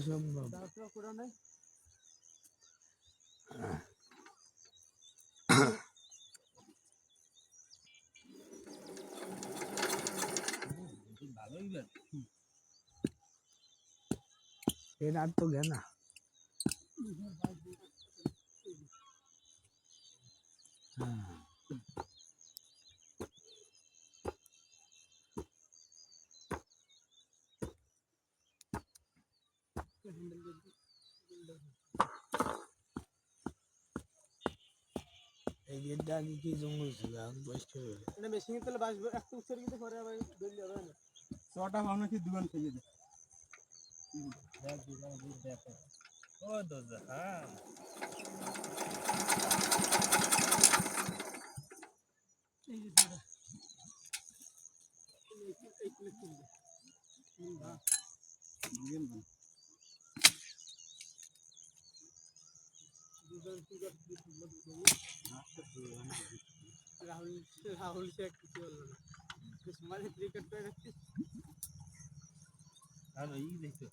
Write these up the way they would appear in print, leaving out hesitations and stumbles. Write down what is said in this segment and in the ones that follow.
অসম্ভব। এরা তো গেনা এই গেটটা আগে কি জঙ্গল ছিল এখন পরিষ্কার হয়ে গেছে। মেশিন তেলে বাসবে একটু উচ্চরিত করে আবার দই যাবে না ছটা ভাবনা কি দুগান থেকে দে ও দোজা হ্যাঁ এই যে এটা এই ক্লিক করবে হ্যাঁ গেম দুজন কি করতে রাহুল সে কিছু বললো না তোমার ক্রিকেট প্লেয়ার আছে আর এই দেখো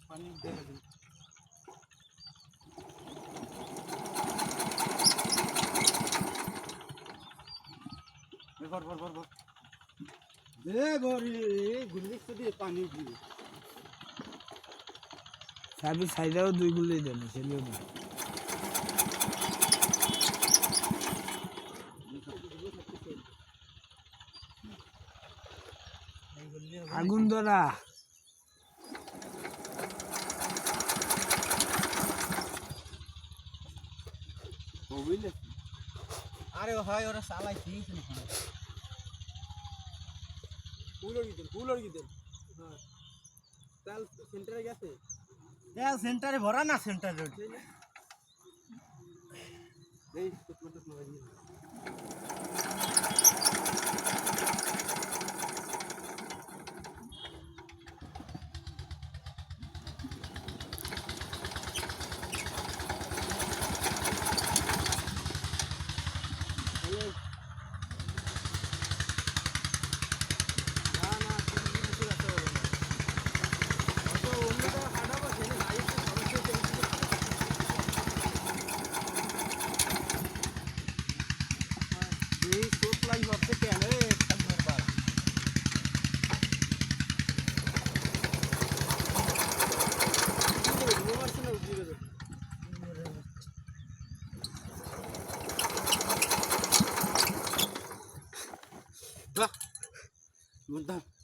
পানি দে ভর দে ভরি গুলি দিয়ে পানি দিয়ে সাবি সাইডেও দুই গুলি দেন সেলিও না আগুন ধরা বুঝলে আরে ভাই ওরা চালাই ঠিক না ফুলর গিদেন হ্যাঁ তেল সেন্টারে গেছে তেল সেন্টারে ভরা না সেন্টারে এই টুকরো লাগিয়ে Mantap.